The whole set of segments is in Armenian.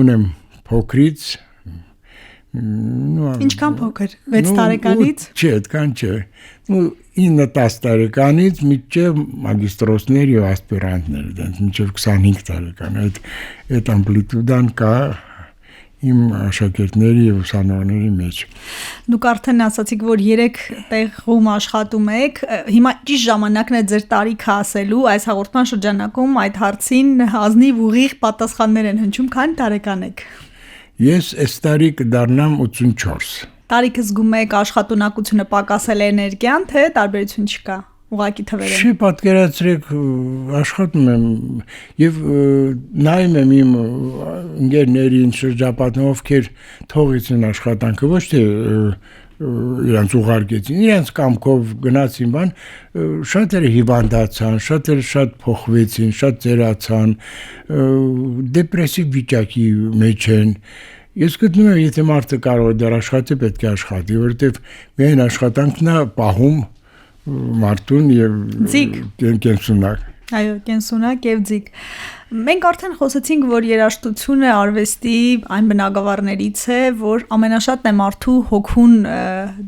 ունեմ փոքրից Ինչքան փոքր 6 տարեկանից Չէ, այդքան չէ 9-10 տարեկանից մինչև մագիստրոսներ եւ ասպիրանտներ դրանց մինչև 25 տարեկան այդ ամպլիտուդան կա իմ աշակերտների եւ ուսանողների մեջ Դուք արդեն ասացիք որ 3 տեղում աշխատում եք հիմա ճիշտ ժամանակն է ձեր տարիքը ասելու այս հաղորդման շրջանակում այդ հարցին ազնիվ ուղիղ պատասխաններ են հնչում քանի տարեկան եք Ես այս տարի կդառնամ 84 Տարիքը զգում եք աշխատունակությունը պակասել է էներգիան թե տարբերություն չկա ուղղակի թվերեն Չի պատկերացրեք աշխատում եմ եւ նայում եմ իմ ընկերներին շրջապատն ովքեր թողեցին աշխատանքը ոչ թե իրանց ուղարկեցին իրանց կամքով գնացին բան շատերը հիվանդացան շատերը շատ փոխվեցին շատ ծերացան դեպրեսիվ վիճակի մեջ են Ես գտնում եմ եթե մարդը կարող է դեռ աշխատի պետք է աշխատի որովհետեւ միայն աշխատանքն է պահում Մարտուն եւ կենսունակ Այո, կենսունակ եւ ձիգ Մենք արդեն խոսեցինք, որ երաժշտությունը արվեստի այն բնագավառներից է, որ ամենաշատն է մարդու հոգուն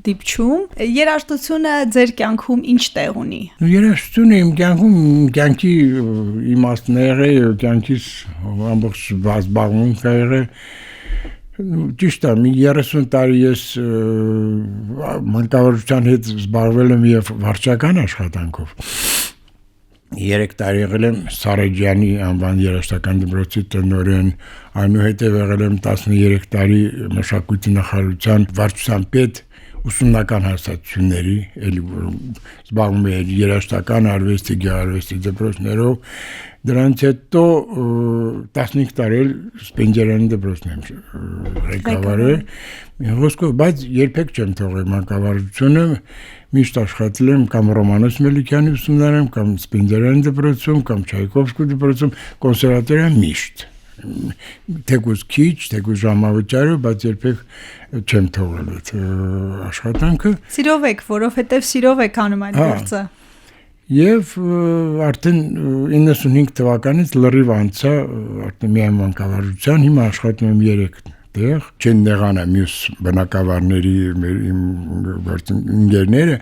դիպչում Երաժշտությունը ձեր կյանքում ինչ տեղ ունի Երաժշտությունը իմ կյանքում կյանքի իմաստն է եղել, կյանքիս ամբողջ զբաղմունքը է եղել Ճիշտ է, մի 30 տարի ես մանկավարժության հետ զբաղվել եմ եւ վարչական աշխատանքով 3 տարի եղել եմ Սարեջյանի անվան երաժշտական դպրոցի տնօրեն, այնուհետև եղել եմ 13 տարի մշակույթի նախարարության վարչության պետ ուսումնական հաստատությունների, էլի զբաղվում եմ երաժշտական արվեստի, գեղարվեստի դպրոցներով, դրանից հետո 15 տարի Սպենդիարյանի դպրոցն եմ ղեկավարել, խոսքով, բայց երբեք չեմ թողել մանկավարժությունը, միշտ աշխատել եմ կամ Ռոմանոս Մելիքյանի ուսումնարանում, կամ Սպենդիարյանի դպրոցում, կամ Չայկովսկու դպրոցում, կոնսերվատորիան միշտ թեկուզ քիչ, թեկուզ ժամավճարը, բայց երբեք չեմ թողել այդ աշխատանքը։ Սիրով եք, որովհետև սիրով եք անում այդ գործը։ Եվ արդեն 95 թվականից լրիվ անցա արդեն միայն մանկավարժության, հիմա աշխատում եմ 3 տեղ, չեն նեղանա մյուս բնակավարների իմ ընկերները,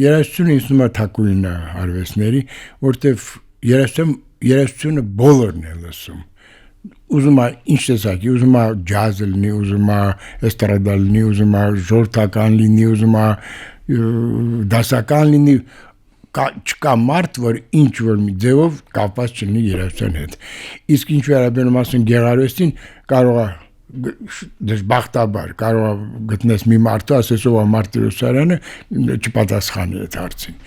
երաժշտությունը իսնում է թակուին արվեստների, որտեվ երաժշտությունը բոլորն է լսում։ Ուզում է ինչ տեսակի, ուզում է ջազ լինի, ուզում է էստրադա լինի, ուզում է ժողովրդական լինի, ուզում է դասական լինի, չկա մարդ, որ ինչ որ մի ձևով կապված չլինի երաժշտության հետ։ Իսկ ինչ վերաբերում ասեն գեղարվեստին, կարող է դժբախտաբար, կարող է գտնես մի մարդու, ասես ով է Մարտիրոսյանը, չպատասխանի այդ հարցին։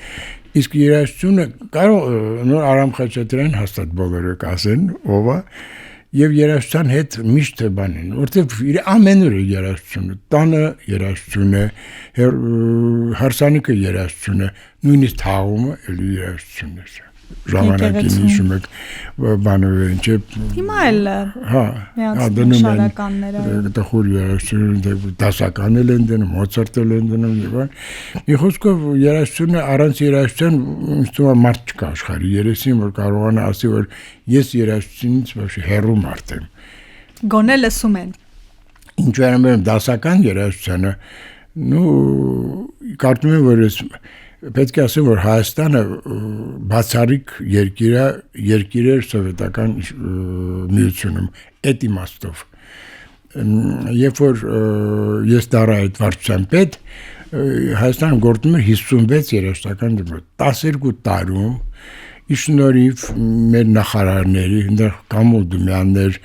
Իսկ երաժշտությունը կարող Արամ Խաչատրյան հաստատ բոլորը կասեն, ով է, եւ երաժշտության հետ միշտ բան են, որտեվ ամենուր է երաժշտությունը, տանը երաժշտություն է, հարսանիքը երաժշտություն է, նույնիսկ թաղումը էլի երաժշտություն է։ Ժամանակին հիշում եք բանովերին չէ Հիմա էլ դնում շարականները տխուր երաժշտություն դասական էլ են դնում Մոցարտ էլ են դնում եւ այլն մի խոսքով երաժշտությունը առանց երաժշտության ինձ թվում է մարդ չկա աշխարհի երեսին որ կարողանա ասի որ ես երաժշտությունից ոչ հեռու մարդ եմ գոնե լսում են ինչ վերաբերում դասական երաժշտությանը կարծում եմ որ Պետք է ասեմ, որ Հայաստանը բացառիկ երկիր էր սովետական միությունում, այդ իմաստով։ Երբ որ ես դառա այդ վարչության պետ, Հայաստանը գործում էր 56 երաժշտական դպրոց, 12 տարում Իշնորիվ մեր նախարարների, այնտեղ Կամուդումյաններ,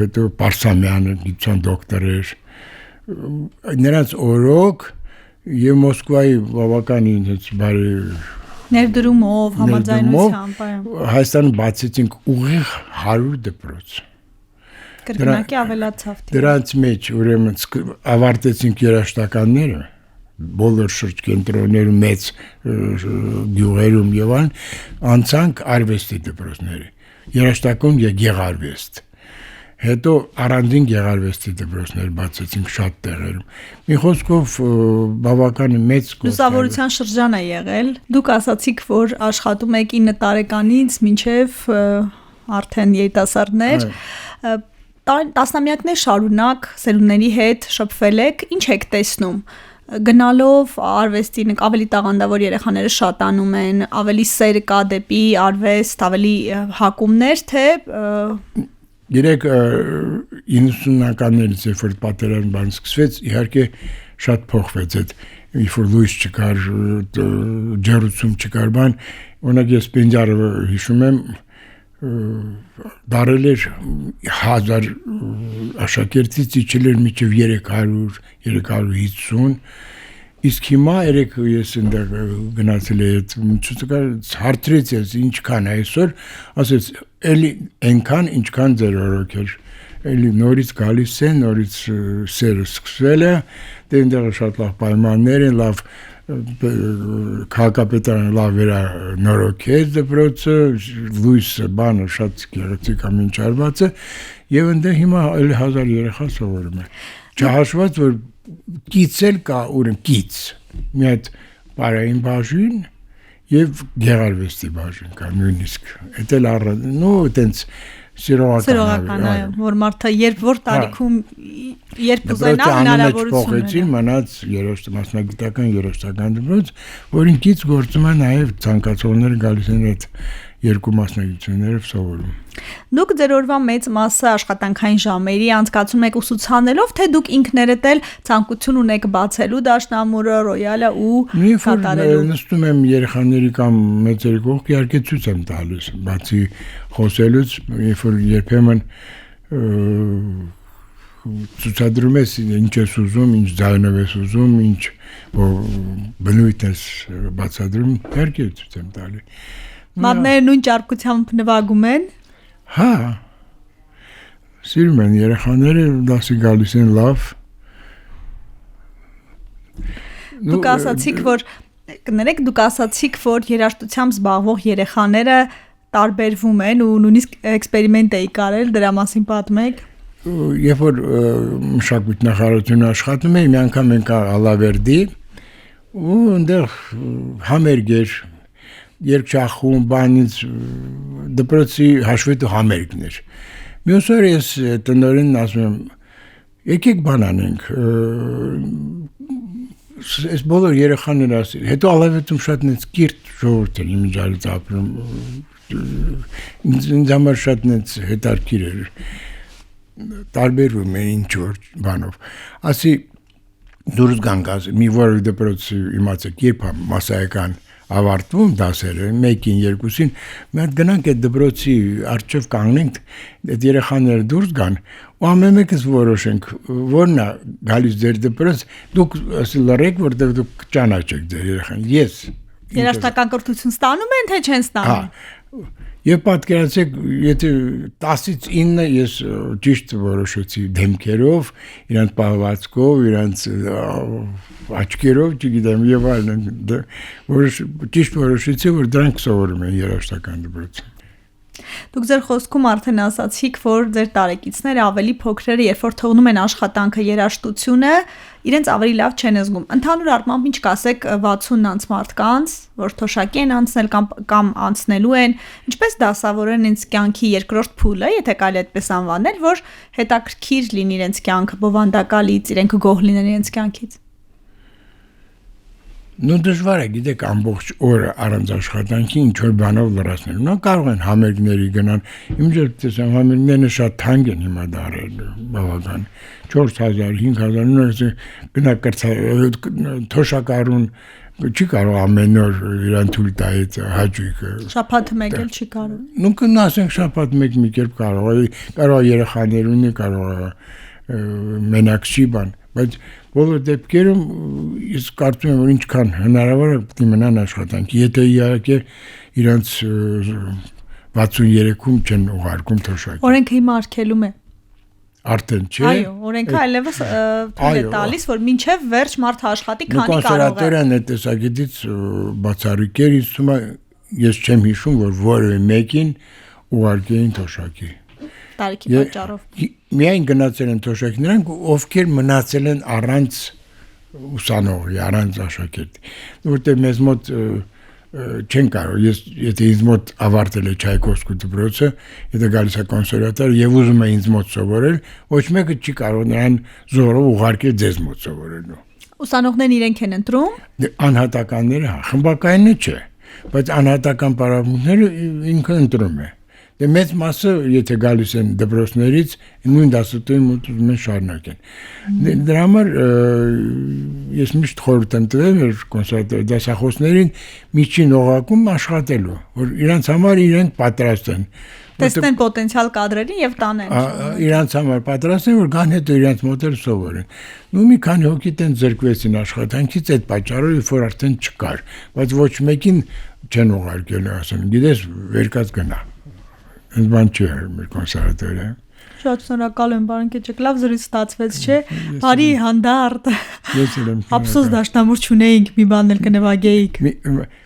հետո Պարսամյանը, գիտության դոկտոր էր, նրանց օրոք Եվ Մոսկվայի բավականին բարի ներդրումով, համաձայնությամբ Հայաստանը բացեցինք ուղիղ 100 դպրոց։ Կրկնակի ավելացավ։ Դրանց մեջ ուրեմն ավարտեցինք երաժշտականները, բոլոր շրջկենտրոններում, մեծ գյուղերում եւ այլն, անցանք արվեստի դպրոցները, երաժշտական եւ գեղարվեստ։ Հետո առանձին գեղարվեստի դպրոցներ բացեցինք շատ տեղերում։ Մի խոսքով բավական մեծ լուսավորության շրջան է եղել։ Դուք ասացիք, որ աշխատում եք 9 տարեկանից մինչև արդեն երիտասարդներ։ տասնամյակներ շարունակ սերունդների հետ շփվել եք, ինչ եք տեսնում։ Գնալով արվեստի ավելի տաղանդավոր երեխաները շատանում են, ավելի սեր կա դեպի արվեստ, ավելի հակումներ, թե Երեք 90-ականներից երբ որ պատերազմ բան սկսվեց, իհարկե շատ փոխվեց այդ երբ որ լույս չկար, ջերուցում չկար բան, օրինակ ես Պենջարը հիշում եմ դարել էր 1000 աշակերտից իջել էր մինչև 300-350 իսկ հիմա երեք ես այնտեղ գնացել եմ ցուցակը հարցրեց ես ինչքան այսօր ասեց էլի այնքան ինչքան ձեր օրոք էր էլի նորից գալիս է նորից սերը սկսվել է դե այնտեղ շատ լավ պայմաններ են լավ քաղաքապետարանը լավ նորոգեց դպրոցը լույսը բանը շատ գեղեցիկ ամեն չարված է եւ այնտեղ հիմա էլի 1000 երեխա սովորում է չհաշված որ կիցել կա ուրեմն կից մի հատ բարային բաժին եւ գեղարվեստի բաժին կա նույնիսկ դա էլ նո այտենց սիրողական այո որ մարդը երբ որ տարիքում երբ ուզենա հնարավորություն ունի մնաց մասնագիտական երաժշտական դպրոց որին կից գործում է նաեւ ցանկացողները գալիս են այդ երկու մասնագիտություններով սովորում Դուք ձեր օրվա մեծ մասը աշխատանքային ժամերի անցկացնում եք ուսուցանելով, թե դուք ինքներդ էլ ցանկություն ունեք բացելու դաշնամուրը, ռոյալը ու կատարելու։ Նստում եմ երեխաների կամ մեծերի կողք իհարկե ցույց եմ տալիս, բացի խոսելուց, երբ որ երբեմն ցուցադրում ես ինչ ես ուզում, ինչ ձայնով ես ուզում, ինչ բնույթ ես բացադրում, իհարկե ցույց եմ տալի։ Մատները նույն ճարպկությամբ նվագում են։ Հա, սիրում են երեխաները դասի գալիս են լավ։ Դուք ասացիք, որ կներեք, դուք ասացիք, որ երաժշտությամբ զբաղվող երեխաները տարբերվում են ու նույնիսկ էքսպերիմենտ էի կարել, դրա մասին պատմեք։ Երբ որ մշակույթ նախարարությունը աշխատում էի, մի անգամ ենք Ալավերդի ու այնտեղ համերգ էր երկչախում բանից դպրոցի հաշվետու համերգն էր։ Մյուս օր ես տնօրենն ասում եմ եկեք բան անենք այս բոլոր երեխաները ասել հետո Ալավերդում շատ նենց կիրթ ժողովուրդ էր իմիջիալից ապրում ինձ համար շատ նենց հետաքրքիր էր տարբերվում են ինչ-որ բանով ասի դուրս գանք ասի մի որևէ դպրոցի իմացեք երբ մասսայական ավարտվում դասերը 1-ին 2-ին մենք գնանք այդ դպրոցի առջև կանգնենք այդ երեխաները դուրս գան ու ամեն մեկս որոշենք որն է գալիս ձեր դպրոց դուք ասի լռեք որտեղ դուք ճանաչեք ձեր երեխան ես երաժշտական կրթություն ստանում են թե չեն ստանում Եվ պատկերացեք, եթե 10-ից 9 ես ճիշտ որոշեցի դեմքերով, իրանց պահվածքով, իրանց աչքերով, չգիտեմ, եւ այլն, ճիշտ որոշեցի, որ դրանք սովորում են երաժշտական դպրոցում։ Դուք ձեր խոսքում արդեն ասացիք, որ ձեր տարեկիցները ավելի փոքրերը, երբ որ թողնում են աշխատանքը, երաժշտությունը, իրենց ավելի լավ չեն զգում։ Ընդհանուր առմամբ ինչ կասեք 60-անց մարդկանց, որ թոշակի են անցնել կամ անցնելու են, ինչպես դասավորեն իրենց կյանքի երկրորդ փուլը, եթե կարելի այդպես անվանել, որ հետաքրքիր լինի իրենց կյանքը, բովանդակալից, իրենք գոհ լինեն իրենց կյանքից։ Նու դժվար է, գիտեք, ամբողջ օրը առանց աշխատանքի ինչ-որ բանով լրացնել։ Նա կարող են համերգների գնան։ Իմ ջեր տեսամ համերգները շատ թանկ են հիմա դարել, բավական 4000, 5000 նույնիսկ գնա թոշակառուն չի կարող ամեն օր իրան թույլ տա այդ հաճույքը։ Շաբաթը մեկ էլ չի կարող։ Նու կնասենք շաբաթ մեկ մի կերպ կարող երեխաներ ունի, կարող մենակ չի բան, բայց բոլոր դեպքերում ես կարծում եմ որ ինչքան հնարավոր է պետք է մնան աշխատանքի եթե իհարկե իրանց 63-ում չեն ուղարկում թոշակի օրենքը հիմա արգելում է արդեն չէ այո օրենքը այլևս թույլ է տալիս որ մինչև վերջ մարդը աշխատի քանի կարող է կոնսերվատորիան այդ տեսակետից բացառիկ էր ես չեմ հիշում որ որևէ մեկին ուղարկեին թոշակի տարիքի պատճառով միայն գնացել են թոշակի նրանք ովքեր մնացել են առանց ուսանողի, առանց աշակերտի որտեղ մեզ մոտ չեն կարող, ես եթե ինձ մոտ ավարտել է Չայկովսկու դպրոցը, եթե գալիս է կոնսերվատոր եւ ուզում է ինձ մոտ սովորել, ոչ մեկը չի կարող նրան զորով ուղարկել ձեզ մոտ սովորելու։ Ուսանողներն իրենք են ընտրում։ Անհատականները, խմբակայինը չէ, բայց անհատական պարապմունքները ինքը ընտրում է։ Դե մեծ մասը, եթե գալիս են դպրոցներից, նույն դասատուի մոտ ուզում են շարունակեն։ Դրա համար ես միշտ խորհուրդ եմ տվել մեր կոնսերվատորի դասախոսներին միջին օղակում աշխատելու, որ իրանց համար իրենք պատրաստ են։ Տեսնեն պոտենցիալ կադրերին եւ տանեն։ Իրանց համար պատրաստ են, որ գան հետո իրանց մոտ էլ սովորեն։ Ու մի քանի հոգի տեն զրկվեցին աշխատանքից այդ պատճառով, որ արդեն չկար, բայց ոչ մեկին չեն ուղարկել, ասեն, գիտես, վերկած գնա։ Այս բան չէ մեր կոնսերվատորը։ Շատ շնորհակալ եմ, բարոն Կեչեկ, լավ զրույց ստացվեց, չէ։ Բարի հանդարտ։ Ես էլ եմ։ Ափսոս դաշնամուր չունեինք, մի բան էլ կնվագեիք։